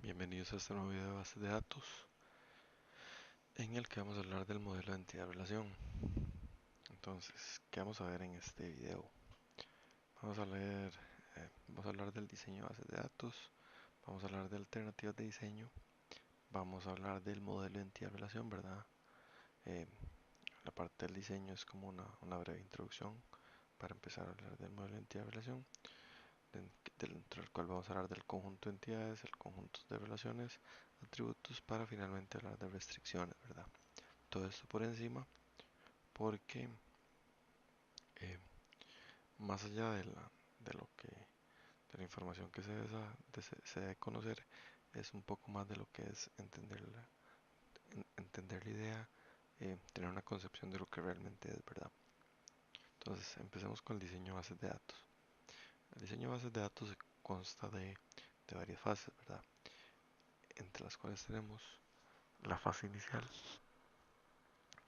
Bienvenidos a este nuevo video de bases de datos en el que vamos a hablar del modelo de entidad-relación. Entonces, ¿qué vamos a ver en este video? Vamos a leer, vamos a hablar del diseño de bases de datos, vamos a hablar de alternativas de diseño, vamos a hablar del modelo de entidad-relación, ¿verdad? Eh, la parte del diseño es como una breve introducción para empezar a hablar del modelo de entidad-relación, dentro del cual vamos a hablar del conjunto de entidades, el conjunto de relaciones, atributos, para finalmente hablar de restricciones, ¿verdad? Todo esto por encima porque eh, más allá de lo que de la información que se debe conocer, es un poco más de lo que es entender la idea, tener una concepción de lo que realmente es, ¿verdad? Entonces empecemos con el diseño de bases de datos. El diseño de bases de datos consta de varias fases, ¿verdad? Entre las cuales tenemos la fase inicial,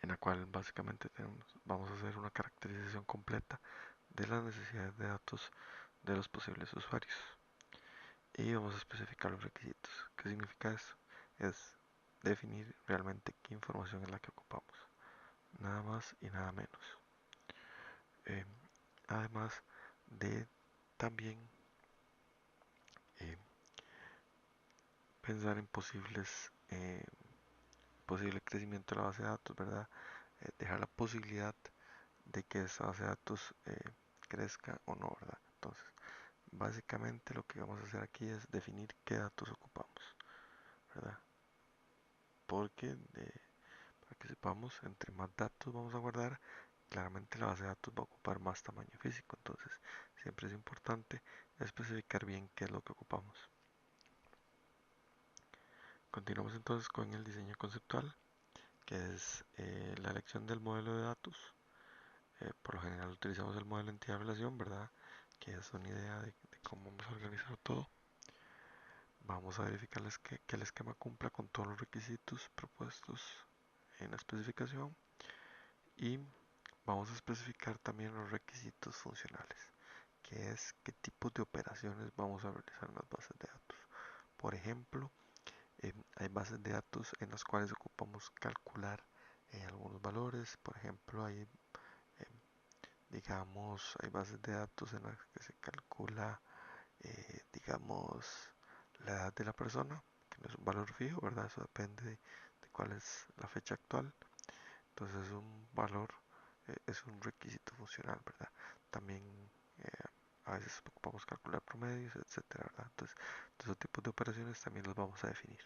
en la cual básicamente vamos a hacer una caracterización completa de las necesidades de datos de los posibles usuarios y vamos a especificar los requisitos. ¿Qué significa eso? Es definir realmente qué información es la que ocupamos, nada más y nada menos. Eh, Además de también eh, pensar en posible crecimiento de la base de datos, ¿verdad? Dejar la posibilidad de que esa base de datos crezca o no, ¿verdad? Entonces, básicamente lo que vamos a hacer aquí es definir qué datos ocupamos, ¿verdad? Porque para que sepamos, entre más datos vamos a guardar, claramente la base de datos va a ocupar más tamaño físico. Entonces, siempre es importante especificar bien qué es lo que ocupamos. Continuamos entonces con el diseño conceptual, que es la elección del modelo de datos. Por lo general utilizamos el modelo entidad-relación, ¿verdad? Que es una idea de cómo vamos a organizar todo. Vamos a verificar que el esquema cumpla con todos los requisitos propuestos en la especificación y vamos a especificar también los requisitos funcionales, que es qué tipo de operaciones vamos a realizar en las bases de datos. Por ejemplo, hay bases de datos en las cuales ocupamos calcular algunos valores. Por ejemplo, hay bases de datos en las que se calcula, digamos, la edad de la persona, que no es un valor fijo, ¿verdad? Eso depende de cuál es la fecha actual. Entonces es un valor, es un requisito funcional, ¿verdad? También eh, a veces ocupamos calcular promedios, etcétera, ¿verdad? Entonces, todos esos tipos de operaciones también los vamos a definir.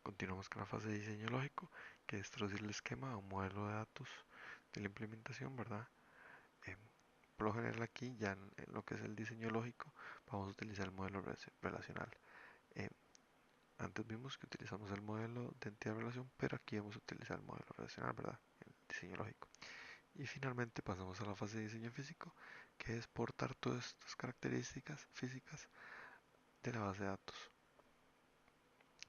Continuamos con la fase de diseño lógico, que es traducir el esquema a un modelo de datos de la implementación, ¿verdad? Eh, por lo general aquí, ya en lo que es el diseño lógico, vamos a utilizar el modelo relacional. Eh, Antes vimos que utilizamos el modelo de entidad-relación, pero aquí vamos a utilizar el modelo relacional, ¿verdad? El diseño lógico. Y finalmente pasamos a la fase de diseño físico, que es portar todas estas características físicas de la base de datos.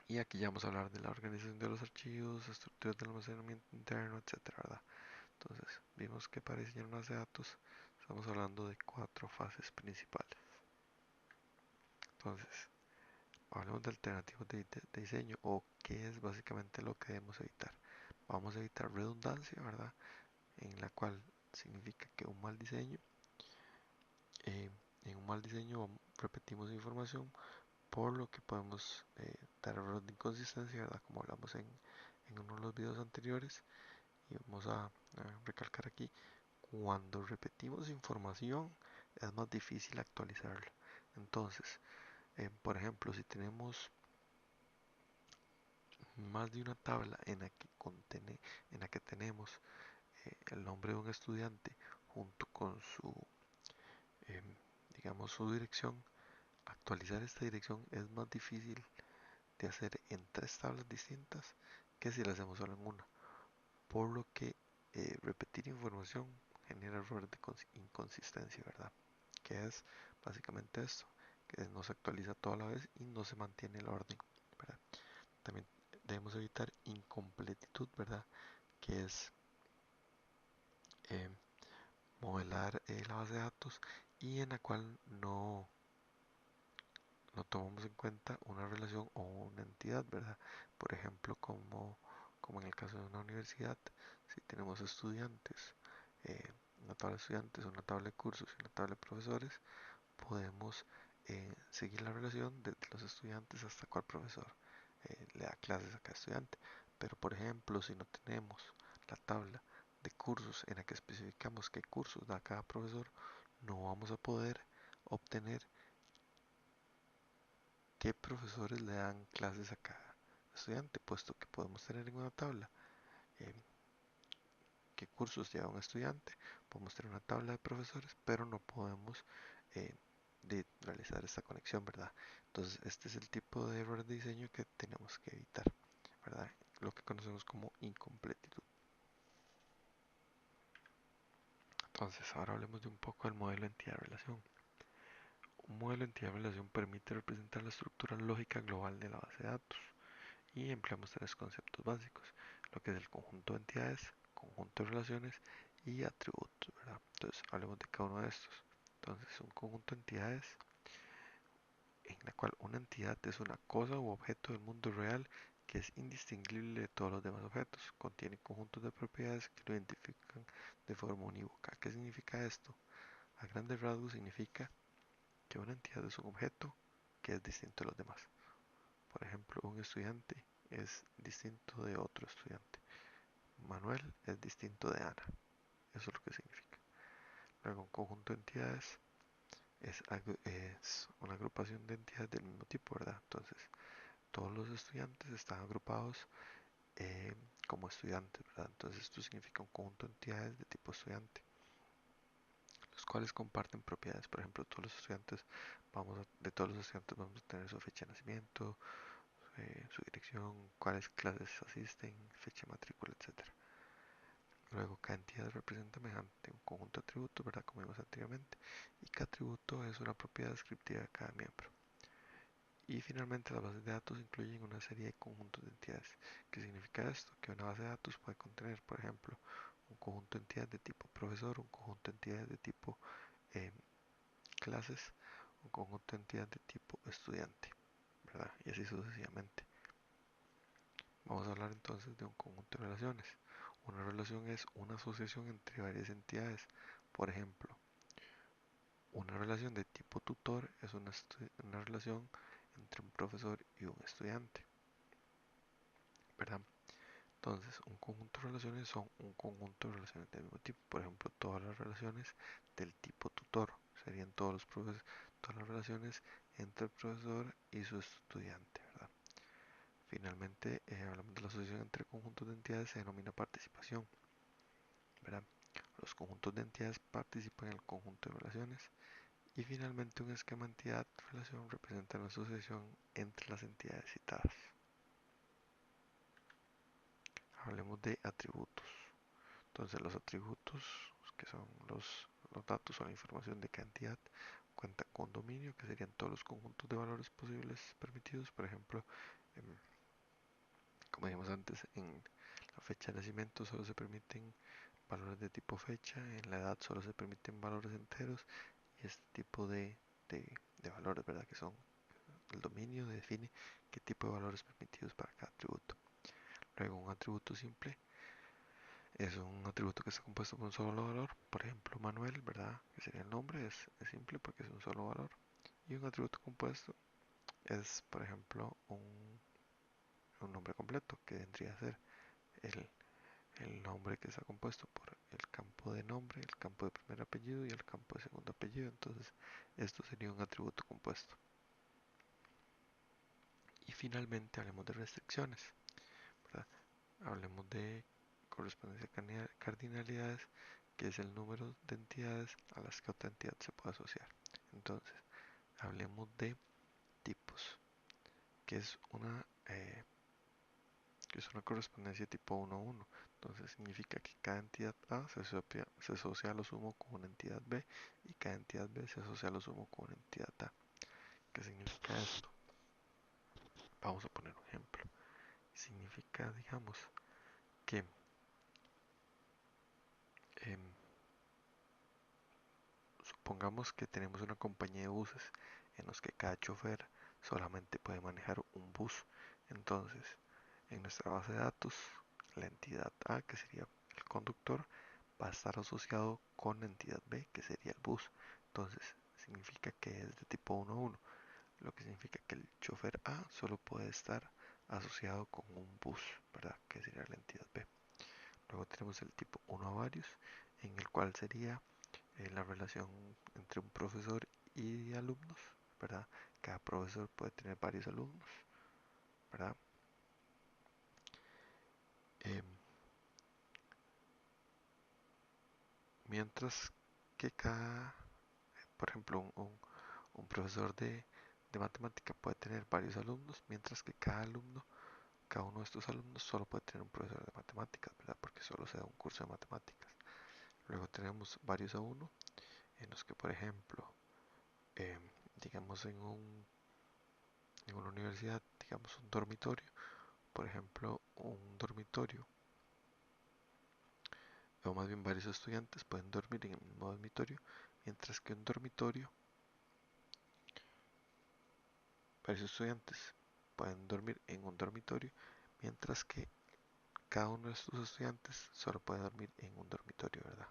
Y aquí ya vamos a hablar de la organización de los archivos, estructuras de almacenamiento interno, etcétera, ¿verdad? Entonces, vimos que para diseñar una base de datos estamos hablando de 4 fases principales. Entonces, hablemos de alternativas de diseño o qué es básicamente lo que debemos evitar. Vamos a evitar redundancia, ¿verdad? En la cual significa que eh, en un mal diseño repetimos información, por lo que podemos dar errores de inconsistencia, ¿verdad? Como hablamos en uno de los videos anteriores. Y vamos a recalcar aquí, cuando repetimos información es más difícil actualizarla. Entonces, por ejemplo, si tenemos más de una tabla en la que tenemos el nombre de un estudiante junto con eh, digamos, su dirección, actualizar esta dirección es más difícil de hacer en 3 tablas distintas que si la hacemos solo en una. Por lo que repetir información genera errores de inconsistencia, ¿verdad? Que es básicamente esto, que no se actualiza toda la vez y no se mantiene el orden, ¿verdad? También debemos evitar incompletitud, ¿verdad? Que es eh, modelar la base de datos y en la cual no tomamos en cuenta una relación o una entidad, ¿verdad? Por ejemplo, como en el caso de una universidad, si tenemos estudiantes, una tabla de estudiantes, una tabla de cursos y una tabla de profesores, podemos seguir la relación desde los estudiantes hasta cuál profesor le da clases a cada estudiante. Pero por ejemplo, si no tenemos la tabla de cursos en la que especificamos qué cursos da cada profesor, no vamos a poder obtener qué profesores le dan clases a cada estudiante, puesto que podemos tener en una tabla eh, qué cursos lleva un estudiante, podemos tener una tabla de profesores, pero no podemos eh, realizar esta conexión, ¿verdad? Entonces, este es el tipo de error de diseño que tenemos que evitar, ¿verdad? Lo que conocemos como incompletitud. Entonces, ahora hablemos de un poco del modelo entidad-relación. Un modelo entidad-relación permite representar la estructura lógica global de la base de datos y empleamos tres conceptos básicos, lo que es el conjunto de entidades, conjunto de relaciones y atributos, ¿verdad? Entonces, hablemos de cada uno de estos. Entonces, un conjunto de entidades en la cual una entidad es una cosa u objeto del mundo real que es indistinguible de todos los demás objetos. Contiene conjuntos de propiedades que lo identifican de forma unívoca. ¿Qué significa esto? A grandes rasgos significa que una entidad es un objeto que es distinto de los demás. Por ejemplo, un estudiante es distinto de otro estudiante. Manuel es distinto de Ana. Eso es lo que significa. Luego, un conjunto de entidades es una agrupación de entidades del mismo tipo, ¿verdad? Entonces, todos los estudiantes están agrupados eh, como estudiantes, ¿verdad? Entonces, esto significa un conjunto de entidades de tipo estudiante, los cuales comparten propiedades. Por ejemplo, todos los estudiantes, de todos los estudiantes vamos a tener su fecha de nacimiento, su dirección, cuáles clases asisten, fecha de matrícula, etcétera. Luego, cada entidad representa mediante un conjunto de atributos, ¿verdad? Como vimos anteriormente. Y cada atributo es una propiedad descriptiva de cada miembro. Y finalmente, las bases de datos incluyen una serie de conjuntos de entidades. ¿Qué significa esto? Que una base de datos puede contener, por ejemplo, un conjunto de entidades de tipo profesor, un conjunto de entidades de tipo eh, clases, un conjunto de entidades de tipo estudiante, ¿verdad? Y así sucesivamente. Vamos a hablar entonces de un conjunto de relaciones. Una relación es una asociación entre varias entidades. Por ejemplo, una relación de tipo tutor es una relación entre un profesor y un estudiante, ¿verdad? Entonces, un conjunto de relaciones son un conjunto de relaciones del mismo tipo. Por ejemplo, todas las relaciones del tipo tutor serían todas las relaciones entre el profesor y su estudiante, ¿verdad? Finalmente, hablamos de la asociación entre conjuntos de entidades, se denomina participación, ¿verdad? Los conjuntos de entidades participan en el conjunto de relaciones. Y finalmente, un esquema entidad-relación representa la asociación entre las entidades citadas. Hablemos de atributos. Entonces, los atributos, que son los datos o la información de cada entidad, cuentan con dominio, que serían todos los conjuntos de valores posibles permitidos. Por ejemplo, em, como dijimos antes, en la fecha de nacimiento solo se permiten valores de tipo fecha, en la edad solo se permiten valores enteros y este tipo de valores, ¿verdad? Que son el dominio define qué tipo de valores permitidos para cada atributo. Luego, un atributo simple es un atributo que está compuesto por un solo valor. Por ejemplo, Manuel, ¿verdad? Que sería el nombre, es simple porque es un solo valor. Y un atributo compuesto es, por ejemplo, un nombre completo, que vendría a ser el, el nombre que está compuesto por el campo de nombre, el campo de primer apellido y el campo de segundo apellido. Entonces, esto sería un atributo compuesto. Y finalmente, hablemos de restricciones, ¿verdad? Hablemos de correspondencia cardinalidades, que es el número de entidades a las que otra entidad se puede asociar. Entonces, hablemos de tipos, que es una correspondencia tipo 1 a 1. Entonces, significa que cada entidad A se asocia a lo sumo con una entidad B y cada entidad B se asocia a lo sumo con una entidad A. ¿Qué significa esto? Vamos a poner un ejemplo. Significa, digamos, que em, supongamos que tenemos una compañía de buses en los que cada chofer solamente puede manejar un bus. Entonces, en nuestra base de datos, la entidad A, que sería el conductor, va a estar asociado con la entidad B, que sería el bus. Entonces, significa que es de tipo 1 a 1, lo que significa que el chofer A solo puede estar asociado con un bus, ¿verdad? Que sería la entidad B. Luego tenemos el tipo 1 a varios, en el cual sería la relación entre un profesor y alumnos, ¿verdad? Cada profesor puede tener varios alumnos, ¿verdad? Em, Mientras que por ejemplo, un profesor de matemática puede tener varios alumnos, mientras que cada uno de estos alumnos solo puede tener un profesor de matemáticas, ¿verdad? Porque solo se da un curso de matemáticas. Luego tenemos varios a uno, en los que, por ejemplo, digamos en una universidad, digamos un dormitorio, por ejemplo, un dormitorio, o más bien varios estudiantes pueden dormir en el mismo dormitorio, mientras que un dormitorio, varios estudiantes pueden dormir en un dormitorio, mientras que cada uno de estos estudiantes solo puede dormir en un dormitorio, ¿verdad?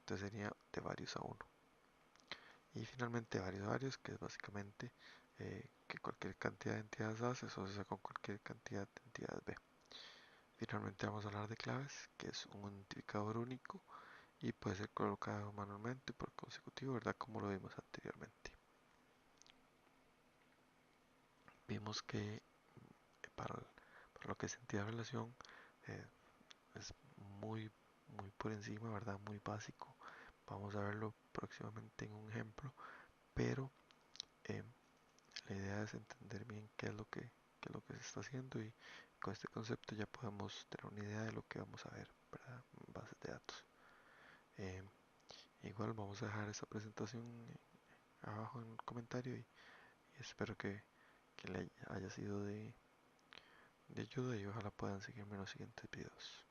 Entonces sería de varios a uno. Y finalmente varios a varios, que es básicamente que cualquier cantidad de entidades A se asocia con cualquier cantidad de entidades B. Finalmente vamos a hablar de claves, que es un identificador único y puede ser colocado manualmente por consecutivo, ¿verdad? Como lo vimos anteriormente. Vimos que para lo que es entidad de relación eh, es muy por encima, ¿verdad? Muy básico. Vamos a verlo próximamente en un ejemplo, pero eh, la idea es entender bien qué es lo que se está haciendo y con este concepto ya podemos tener una idea de lo que vamos a ver, ¿verdad? En bases de datos. Eh, Igual vamos a dejar esta presentación abajo en el comentario y espero que le haya sido de ayuda y ojalá puedan seguirme en los siguientes videos.